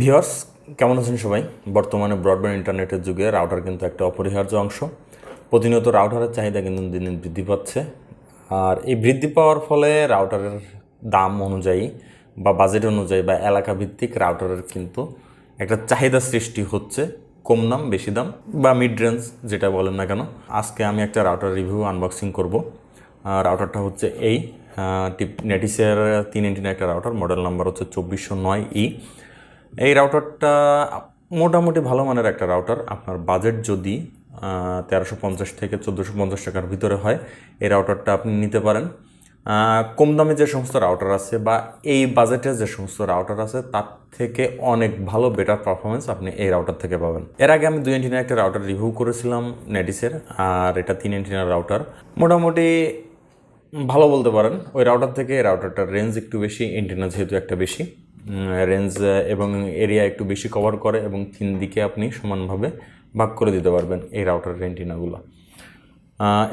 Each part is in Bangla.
ভিউয়ার্স, কেমন আছেন সবাই? বর্তমানে ব্রডব্যান্ড ইন্টারনেটের যুগে রাউটার কিন্তু একটা অপরিহার্য অংশ। প্রতিনিয়ত রাউটারের চাহিদা কিন্তু দিন দিন বৃদ্ধি পাচ্ছে। আর এই বৃদ্ধি পাওয়ার ফলে রাউটারের দাম অনুযায়ী বা বাজেট অনুযায়ী বা এলাকা ভিত্তিক রাউটারের কিন্তু একটা চাহিদা সৃষ্টি হচ্ছে। কম দাম, বেশি দাম বা মিড রেঞ্জ যেটা বলেন না কেন। আজকে আমি একটা রাউটার রিভিউ আনবক্সিং করব। রাউটারটা হচ্ছে এই নেটিসের 3 একটা রাউটার, মডেল নাম্বার হচ্ছে 2409E। এই রাউটারটা মোটামুটি ভালো মানের একটা রাউটার। আপনার বাজেট যদি 1350 থেকে 1450 টাকার ভিতরে হয়, এই রাউটারটা আপনি নিতে পারেন। কম দামে যে সমস্ত রাউটার আছে বা এই বাজেটে যে সমস্ত রাউটার আছে তার থেকে অনেক ভালো বেটার পারফরমেন্স আপনি এই রাউটার থেকে পাবেন। এর আগে আমি 2 একটা রাউটার রিভিউ করেছিলাম নেটিসের, আর এটা 3 রাউটার। মোটামুটি ভালো বলতে পারেন। ওই রাউটার থেকে এই রাউটারটার রেঞ্জ একটু বেশি, এন্টিনা যেহেতু একটা বেশি রেঞ্জ এবং এরিয়া একটু বেশি কভার করে, এবং 3 দিকে আপনি সমানভাবে ভাগ করে দিতে পারবেন এই রাউটারের এন্টিনাগুলো।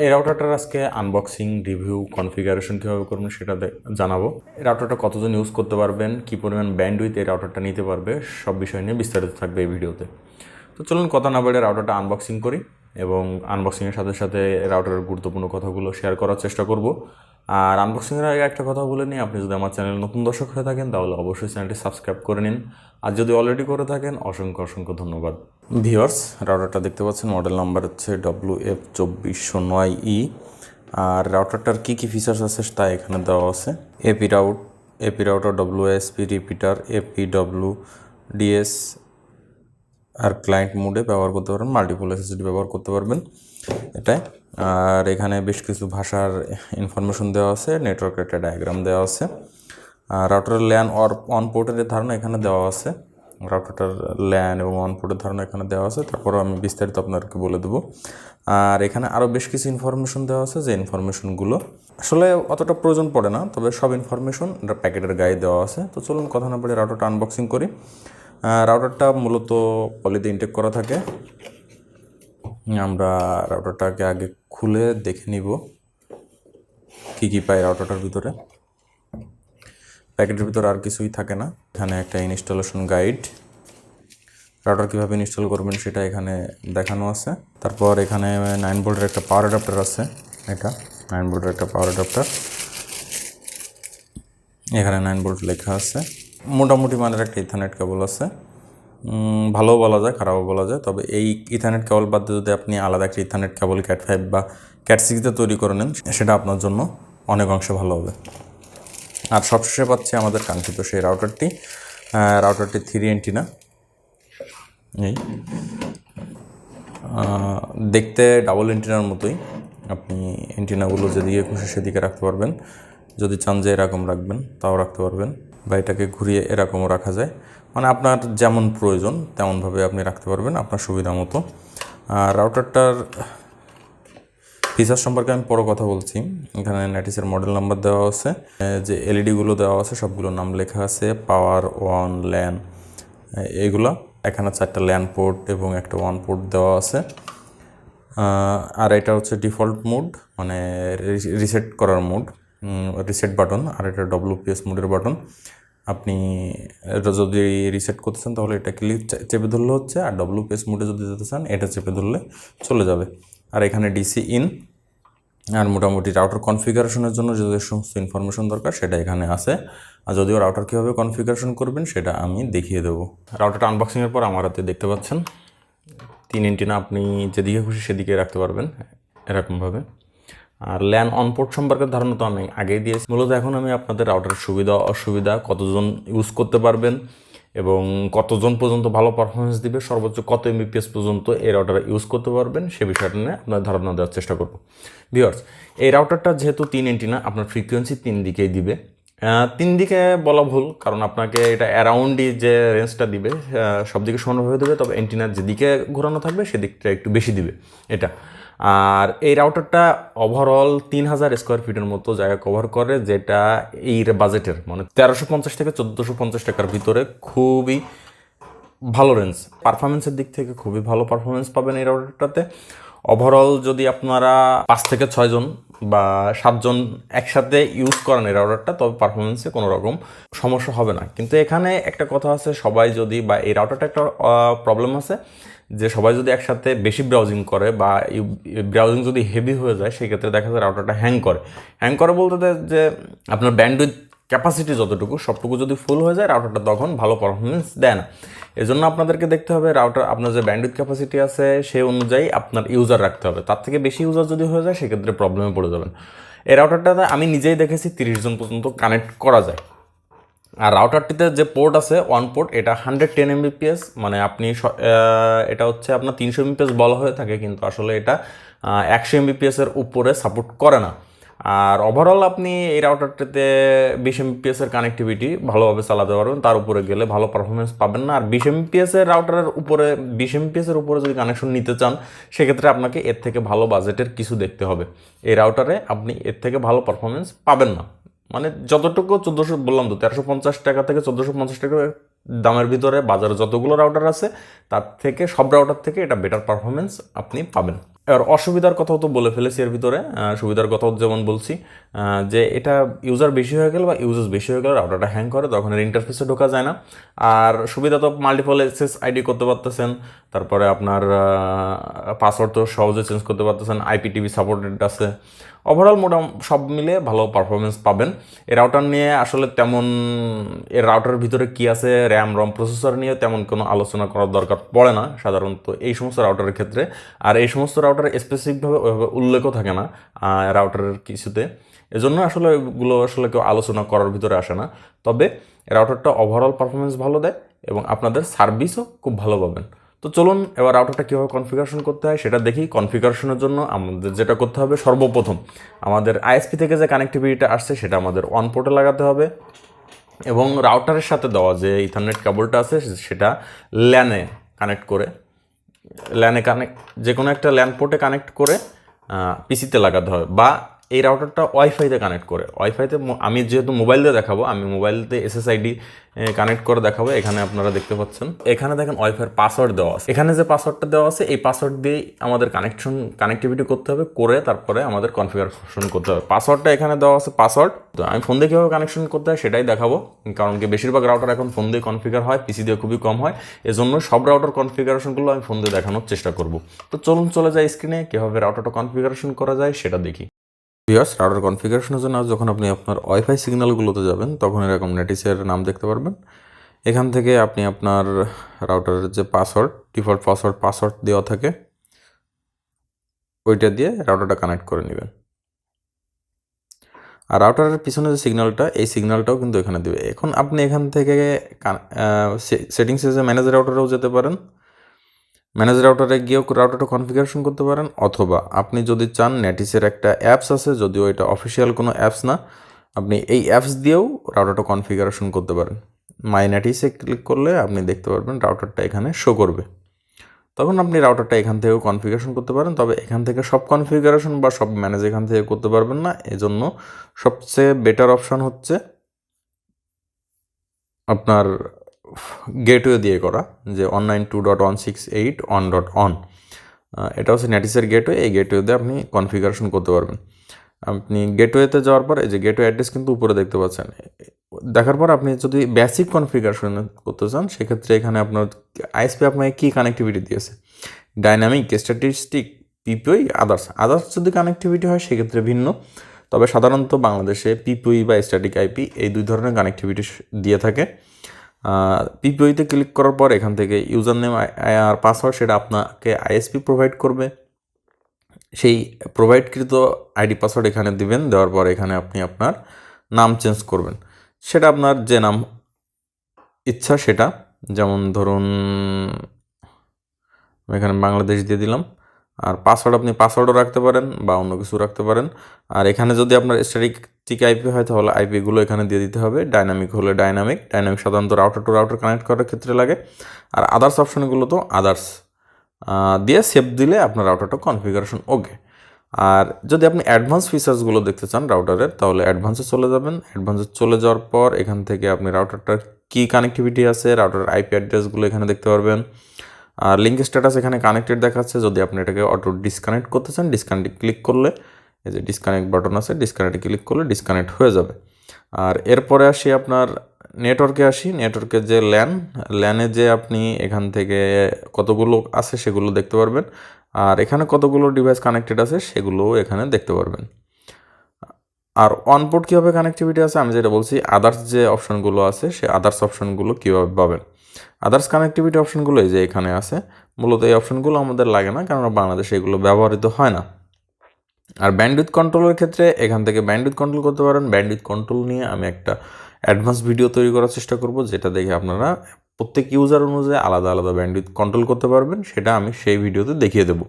এই রাউটারটার আজকে আনবক্সিং, রিভিউ, কনফিগারেশন কীভাবে করবেন সেটা জানাবো। এই রাউটারটা কতজন ইউজ করতে পারবেন, কী পরিমাণ ব্যান্ডউইথ এই রাউটারটা নিতে পারবে, সব বিষয় নিয়ে বিস্তারিত থাকবে এই ভিডিওতে। তো চলুন কথা না বলে রাউটারটা আনবক্সিং করি, এবং আনবক্সিংয়ের সাথে সাথে রাউটারের গুরুত্বপূর্ণ কথাগুলো শেয়ার করার চেষ্টা করব। আর আনবক্সিংয়ের আগে একটা কথা বলে নিই, আপনি যদি আমার চ্যানেল নতুন দর্শক হয়ে থাকেন তাহলে অবশ্যই চ্যানেলটি সাবস্ক্রাইব করে নিন, আর যদি অলরেডি করে থাকেন অসংখ্য অসংখ্য ধন্যবাদ। ভিউয়ার্স, রাউটারটা দেখতে পাচ্ছেন, মডেল নাম্বার হচ্ছে Wf2409E। আর রাউটারটার কী কী ফিচার্স আছে তা এখানে দেওয়া আছে। AP router, WSP repeater, APWDS আর ক্লায়েন্ট মোডে ব্যবহার করতে পারবেন, মাল্টিপল এসএসডি ব্যবহার করতে পারবেন এটাই। আর এখানে বেশ কিছু ভাষার ইনফরমেশন দেওয়া আছে, নেটওয়ার্কের একটা ডায়াগ্রাম দেওয়া আছে। রাউটারের ল্যান অর অন পোর্টের ধারণা এখানে দেওয়া আছে। রাউটারটার ল্যান এবং অন পোর্টের ধারণা এখানে দেওয়া আছে, তারপরে আমি বিস্তারিত আপনাদেরকে বলে দেবো। আর এখানে আরও বেশ কিছু ইনফরমেশন দেওয়া আছে, যে ইনফরমেশনগুলো আসলে অতটা প্রয়োজন পড়ে না, তবে সব ইনফরমেশন প্যাকেটের গায়ে দেওয়া আছে। তো চলুন কথা না বলে রাউটারটা আনবক্সিং করি। রাউটারটা মূলত পলিতে ইনটেক করা থাকে। আমরা রাউটারটাকে আগে খুলে দেখে নিব কী কী পাই রাউটারটার ভিতরে। প্যাকেটের ভিতরে আর কিছুই থাকে না। এখানে একটা ইনস্টলেশন গাইড, রাউটার কীভাবে ইনস্টল করবেন সেটা এখানে দেখানো আছে। তারপর এখানে 9 ভোল্টের একটা পাওয়ার অ্যাডাপ্টার আছে, এটা 9 ভোল্টের একটা পাওয়ার অ্যাডাপ্টার। এখানে 9 ভোল্ট লেখা আছে। মোটামুটি মানের একটা ইথারনেট কেবল আছে, ভালোও বলা যায়, খারাপও বলা যায়। তবে এই ইথারনেট কেবল বাদ দিয়ে যদি আপনি আলাদা একটা ইথারনেট কেবল ক্যাট 5 বা ক্যাট 6 দিয়ে তৈরি করে নেন, সেটা আপনার জন্য অনেক অংশে ভালো হবে। আর সবশেষে পাচ্ছে আমাদের কাঙ্ক্ষিত সেই রাউটারটি 3Antina। এই দেখতে ডাবল এন্টিনার মতোই, আপনি এন্টিনাগুলো যেদিকে খুশি সেদিকে রাখতে পারবেন। যদি চান যে এরকম রাখবেন তাও রাখতে পারবেন, বা এটাকে ঘুরিয়ে এরকমও রাখা যায়। মানে আপনার যেমন প্রয়োজন তেমনভাবে আপনি রাখতে পারবেন আপনার সুবিধা মতো। আর রাউটারটার ফিচার সম্পর্কে আমি পরে কথা বলছি। এখানে নেটিসের মডেল নাম্বার দেওয়া আছে, যে এলইডিগুলো দেওয়া আছে সবগুলোর নাম লেখা আছে, পাওয়ার, ওয়ান, ল্যান, এইগুলো। এখানে 4টা ল্যান পোর্ট এবং একটা ওয়ান পোর্ট দেওয়া আছে। আর এটা হচ্ছে ডিফল্ট মোড, মানে রিসেট করার মোড, রিসেট বাটন। আর এটা WPS মোডের বাটন। আপনি যদি রিসেট করতে চান তাহলে এটা ক্লিক চেপে ধরলে হচ্ছে, আর WPS মোডে যদি যেতে চান এটা চেপে ধরলে চলে যাবে। আর এখানে ডিসি ইন। আর মোটামুটি রাউটার কনফিগারেশনের জন্য যে সমস্ত ইনফরমেশন দরকার সেটা এখানে আছে। আর যদিও রাউটার কীভাবে কনফিগারেশন করবেন সেটা আমি দেখিয়ে দেবো। রাউটারটা আনবক্সিংয়ের পর আমার হাতে দেখতে পাচ্ছেন 3Antina, আপনি যেদিকে খুশি সেদিকে রাখতে পারবেন এরকমভাবে। আর ল্যান অন পোর্ট সম্পর্কে ধারণা তো আমি আগেই দিয়েছি। মূলত এখন আমি আপনাদের রাউটারের সুবিধা অসুবিধা, কতজন ইউজ করতে পারবেন এবং কতজন পর্যন্ত ভালো পারফরমেন্স দিবে, সর্বোচ্চ কত Mbps পর্যন্ত এই রাউটার ইউজ করতে পারবেন সে বিষয়টা নিয়ে আপনার ধারণা দেওয়ার চেষ্টা করব। ভিউয়ার্স, এই রাউটারটা যেহেতু 3Antina, আপনার ফ্রিকোয়েন্সি 3 দিকেই দিবে। 3 দিকে বলা ভুল, কারণ আপনাকে এটা অ্যারাউন্ডই যে রেঞ্জটা দিবে সব দিকে সমানভাবে দেবে, তবে অ্যান্টিনার যেদিকে ঘোরানো থাকবে সেদিকটা একটু বেশি দিবে এটা। আর এই রাউটারটা ওভারঅল 3000 স্কোয়ার ফিটের মতো জায়গা কভার করে, যেটা এই বাজেটের মানে 1350 থেকে 1450 টাকার ভিতরে খুবই ভালো রেঞ্জ। পারফরমেন্সের দিক থেকে খুবই ভালো পারফরমেন্স পাবেন এই রাউটারটাতে। ওভারঅল যদি আপনারা 5 থেকে 6 জন বা 7 জন একসাথে ইউজ করেন এই রাউটারটা, তবে পারফরমেন্সে কোনো রকম সমস্যা হবে না। কিন্তু এখানে একটা কথা আছে, সবাই যদি বা এই রাউটারটা একটা প্রবলেম আছে যে সবাই যদি একসাথে বেশি ব্রাউজিং করে বা ব্রাউজিং যদি হেভি হয়ে যায়, সেক্ষেত্রে দেখা যায় রাউটারটা হ্যাং করে বলতে যে আপনার ব্যান্ডউইথ ক্যাপাসিটি যতটুকু সবটুকু যদি ফুল হয়ে যায়, রাউটারটা তখন ভালো পারফরমেন্স দেয় না। এজন্য আপনাদেরকে দেখতে হবে রাউটার আপনার যে ব্যান্ডউইথ ক্যাপাসিটি আছে সেই অনুযায়ী আপনার ইউজার রাখতে হবে। তার থেকে বেশি ইউজার যদি হয়ে যায়, সেক্ষেত্রে প্রবলেমে পড়ে যাবেন। এই রাউটারটাতে আমি নিজেই দেখেছি 30 জন পর্যন্ত কানেক্ট করা যায়। আর রাউটারটিতে যে পোর্ট আছে, ওয়ান পোর্ট, এটা 110 Mbps, মানে আপনি এটা হচ্ছে আপনার 300 Mbps বলা হয়ে থাকে, কিন্তু আসলে এটা 100 Mbps এর উপরে সাপোর্ট করে না। আর ওভারঅল আপনি এই রাউটারটিতে 20 Mbps এর কানেক্টিভিটি ভালোভাবে চালাতে পারবেন, তার উপরে গেলে ভালো পারফরমেন্স পাবেন না। আর 20 Mbps এর রাউটারের উপরে 20 Mbps এর উপরে যদি কানেকশন নিতে চান, সেক্ষেত্রে আপনাকে এর থেকে ভালো বাজেটের কিছু দেখতে হবে। এই রাউটারে আপনি এর থেকে ভালো পারফরমেন্স পাবেন না। মানে যতটুকু 1400 বললাম তো, 1350 টাকা থেকে 1450 টাকা দামের ভিতরে বাজারে যতগুলো রাউটার আছে, তার থেকে সব রাউটার থেকে এটা বেটার পারফরমেন্স আপনি পাবেন। এবার অসুবিধার কথাও তো বলে ফেলেছি এর ভিতরে। সুবিধার কথাও যেমন বলছি যে এটা ইউজার বেশি হয়ে গেলে বা ইউজেস বেশি হয়ে গেলে রাউটারটা হ্যাং করে, তখন এর ইন্টারফেসে ঢোকা যায় না। আর সুবিধা তো মাল্টিপল SSID করতে পারতেছেন, তারপরে আপনার পাসওয়ার্ড তো সহজে চেঞ্জ করতে পারতেছেন, IPTV সাপোর্টেড আছে। ওভারঅল মোটামুটি সব মিলে ভালো পারফরমেন্স পাবেন। এই রাউটার নিয়ে আসলে তেমন, এর রাউটারের ভিতরে কী আছে, র্যাম রম প্রসেসর নিয়ে তেমন কোনো আলোচনা করার দরকার পড়ে না সাধারণত এই সমস্ত রাউটারের ক্ষেত্রে। আর এই সমস্ত রাউটারে স্পেসিফিকভাবে ওইভাবে উল্লেখও থাকে না রাউটারের কিছুতে, এজন্য আসলে ওইগুলো আসলে কেউ আলোচনা করার ভিতরে আসে না। তবে রাউটারটা ওভারঅল পারফরমেন্স ভালো দেয় এবং আপনাদের সার্ভিসও খুব ভালো পাবেন। তো চলুন এবার রাউটারটা কীভাবে কনফিগারেশন করতে হয় সেটা দেখি। কনফিগারেশনের জন্য আমাদের যেটা করতে হবে, সর্বপ্রথম আমাদের ISP থেকে যে কানেক্টিভিটিটা আসছে সেটা আমাদের অন পোর্টে লাগাতে হবে, এবং রাউটারের সাথে দেওয়া যে ইথারনেট কেবলটা আছে সেটা ল্যানে যে কোনো একটা ল্যান পোর্টে কানেক্ট করে পিসিতে লাগাতে হবে, বা এই রাউটারটা ওয়াইফাইতে কানেক্ট করে। ওয়াইফাইতে আমি যেহেতু মোবাইল দিয়ে দেখাবো, আমি মোবাইলতে SSID কানেক্ট করে দেখাবো। এখানে আপনারা দেখতে পাচ্ছেন, এখানে দেখেন ওয়াইফাইয়ের পাসওয়ার্ড দেওয়া আছে। এখানে যে পাসওয়ার্ডটা দেওয়া আছে, এই পাসওয়ার্ড দিয়েই আমাদের কানেক্টিভিটি করতে হবে, করে তারপরে আমাদের কনফিগারেশন করতে হবে। পাসওয়ার্ডটা এখানে দেওয়া আছে পাসওয়ার্ড। তো আমি ফোন দিয়ে কীভাবে কানেকশন করতে হয় সেটাই দেখাবো, কারণ কি বেশিরভাগ রাউটার এখন ফোন দিয়ে কনফিগার হয়, পিসি দিয়ে খুবই কম হয়। এজন্য সব রাউটার কনফিগারেশনগুলো আমি ফোন দিয়ে দেখানোর চেষ্টা করব। তো চলুন চলে যাই স্ক্রিনে, কীভাবে রাউটারটা কনফিগারেশন করা যায় সেটা দেখি। রাউটার কনফিগারেশনের জন্য যখন আপনি আপনার ওয়াইফাই সিগন্যালগুলোতে যাবেন, তখন এরকম নেটিসের নাম দেখতে পারবেন। এখান থেকে আপনি আপনার রাউটারের যে পাসওয়ার্ড, ডিফল্ট পাসওয়ার্ড দেওয়া থাকে, ওইটা দিয়ে রাউটারটা কানেক্ট করে নেবেন। আর রাউটারের পিছনে যে সিগন্যালটা, এই সিগন্যালটাও কিন্তু এখানে দেবে। এখন আপনি এখান থেকে সেটিংসে যে ম্যানেজ রাউটারেও যেতে পারেন, ম্যানেজ রাউটারে গিয়েও রাউটারটা কনফিগারেশন করতে পারেন, অথবা আপনি যদি চান নেটিসের একটা অ্যাপস আছে, যদিও এটা অফিসিয়াল কোনো অ্যাপস না, আপনি এই অ্যাপস দিয়েও রাউটারটা কনফিগারেশন করতে পারেন। মাই নেটিসে ক্লিক করলে আপনি দেখতে পারবেন রাউটারটা এখানে শো করবে, তখন আপনি রাউটারটা এখান থেকেও কনফিগারেশন করতে পারেন। তবে এখান থেকে সব কনফিগারেশন বা সব ম্যানেজ এখান থেকে করতে পারবেন না, এজন্য সবচেয়ে বেটার অপশান হচ্ছে আপনার গেটওয়ে দিয়ে করা, যে 192.168.1.1, এটা হচ্ছে নেটিসের গেটওয়ে। এই গেটওয়ে দিয়ে আপনি কনফিগারেশন করতে পারবেন। আপনি গেটওয়েতে যাওয়ার পর এই যে গেটওয়ে অ্যাড্রেস কিন্তু উপরে দেখতে পাচ্ছেন, দেখার পর আপনি যদি বেসিক কনফিগারেশন করতে চান, সেক্ষেত্রে এখানে আপনার ISP আপনাকে কী কানেক্টিভিটি দিয়েছে, ডাইনামিক, স্ট্যাটিস্টিক, PPOE, আদার্স যদি কানেক্টিভিটি হয় সেক্ষেত্রে ভিন্ন। তবে সাধারণত বাংলাদেশে PPOE বা স্ট্যাটিক IP এই দুই ধরনের কানেক্টিভিটি দিয়ে থাকে। PPOE-তে ক্লিক করার পর এখান থেকে ইউজার নেম আর পাসওয়ার্ড সেটা আপনাকে ISP প্রোভাইড করবে। সেই প্রোভাইডকৃত ID পাসওয়ার্ড এখানে দিবেন, দেওয়ার পর এখানে আপনি আপনার নাম চেঞ্জ করবেন। সেটা আপনার যে নাম ইচ্ছা সেটা, যেমন ধরুন এখানে বাংলাদেশ দিয়ে দিলাম। আর পাসওয়ার্ড আপনি পাসওয়ার্ডও রাখতে পারেন বা অন্য কিছু রাখতে পারেন। আর এখানে যদি আপনার স্ট্যাটিক IP হয় তাহলে IPগুলো এখানে দিয়ে দিতে হবে। ডাইনামিক হলে ডাইনামিক সাধারণত রাউটার টু রাউটার কানেক্ট করার ক্ষেত্রে লাগে। আর আদার্স অপশনগুলো তো আদার্স দিয়ে সেভ দিলে আপনার রাউটারটা কনফিগারেশন ওকে। আর যদি আপনি অ্যাডভান্স ফিচার্সগুলো দেখতে চান রাউটারের, তাহলে অ্যাডভান্সে চলে যাবেন। অ্যাডভান্সে চলে যাওয়ার পর এখান থেকে আপনি রাউটারটার কী কানেক্টিভিটি আছে, রাউটারের IP অ্যাড্রেসগুলো এখানে দেখতে পারবেন। আর লিঙ্ক স্ট্যাটাস এখানে কানেক্টেড দেখাচ্ছে। যদি আপনি এটাকে অটো ডিসকানেক্ট করতে চান, ডিসকানেক্ট ক্লিক করলে এই যে ডিসকানেক্ট বাটন আছে, ডিসকানেক্টে ক্লিক করলে ডিসকানেক্ট হয়ে যাবে। আর এরপরে আসি আপনার নেটওয়ার্কে আসি। নেটওয়ার্কের যে ল্যানে যে আপনি এখান থেকে কতগুলো আছে সেগুলো দেখতে পারবেন, আর এখানে কতগুলো ডিভাইস কানেক্টেড আছে সেগুলোও এখানে দেখতে পারবেন। আর অন পোর্ট কীভাবে কানেক্টিভিটি আছে আমি যেটা বলছি, আদার্স যে অপশনগুলো আছে সে আদার্স অপশনগুলো কীভাবে পাবেন। আদার্স কানেক্টিভিটি অপশনগুলো এই যে এখানে আছে। মূলত এই অপশনগুলো আমাদের লাগে না, কারণ বাংলাদেশে এগুলো ব্যবহৃত হয় না। আর ব্যান্ডউইথ কন্ট্রোলের ক্ষেত্রে এখান থেকে ব্যান্ডউইথ কন্ট্রোল করতে পারেন। ব্যান্ডউইথ কন্ট্রোল নিয়ে আমি একটা অ্যাডভান্স ভিডিও তৈরি করার চেষ্টা করব, যেটা দেখে আপনারা প্রত্যেক ইউজার অনুযায়ী আলাদা আলাদা ব্যান্ডউইথ কন্ট্রোল করতে পারবেন, সেটা আমি সেই ভিডিওতে দেখিয়ে দেবো।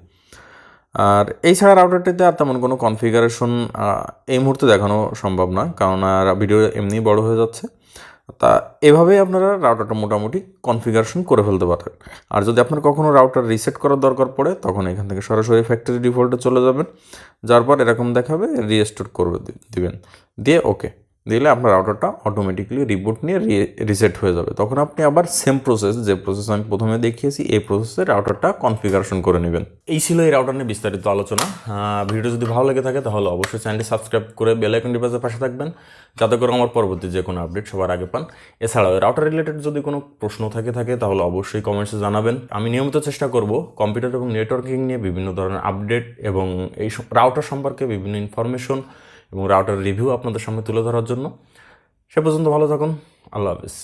আর এছাড়া রাউটারটিতে আর তেমন কোনো কনফিগারেশন এই মুহূর্তে দেখানো সম্ভব না, কারণ ভিডিও এমনি বড় হয়ে যাচ্ছে। তা এভাবেই আপনারা রাউটারটা মোটামুটি কনফিগারেশন করে ফেলতে পারবেন। আর যদি আপনার কখনও রাউটার রিসেট করার দরকার পড়ে, তখন এখান থেকে সরাসরি ফ্যাক্টরি ডিফল্টে চলে যাবেন, যার পর এরকম দেখাবে রিস্টোর করবে দিবেন, দিয়ে ওকে দিলে আপনার রাউটারটা অটোমেটিকলি রিবুট নিয়ে রিসেট হয়ে যাবে। তখন আপনি আবার সেম প্রসেস, যে প্রসেস আমি প্রথমে দেখিয়েছি, এই প্রসেসে রাউটারটা কনফিগারেশন করে নেবেন। এই ছিল এই রাউটার নিয়ে বিস্তারিত আলোচনা। ভিডিও যদি ভালো লেগে থাকে তাহলে অবশ্যই চ্যানেলটি সাবস্ক্রাইব করে বেল আইকন ডিভাইসের পাশে থাকবেন, যাতে করে আমার পরবর্তী যে কোনো আপডেট সবার আগে পান। এছাড়াও রাউটার রিলেটেড যদি কোনো প্রশ্ন থাকে তাহলে অবশ্যই কমেন্টসে জানাবেন। আমি নিয়মিত চেষ্টা করব কম্পিউটার এবং নেটওয়ার্কিং নিয়ে বিভিন্ন ধরনের আপডেট এবং এই রাউটার সম্পর্কে বিভিন্ন ইনফরমেশন এবং রাউটার রিভিউ আপনাদের সামনে তুলে ধরার জন্য। সে পর্যন্ত ভালো থাকুন। আল্লাহ হাফিজ।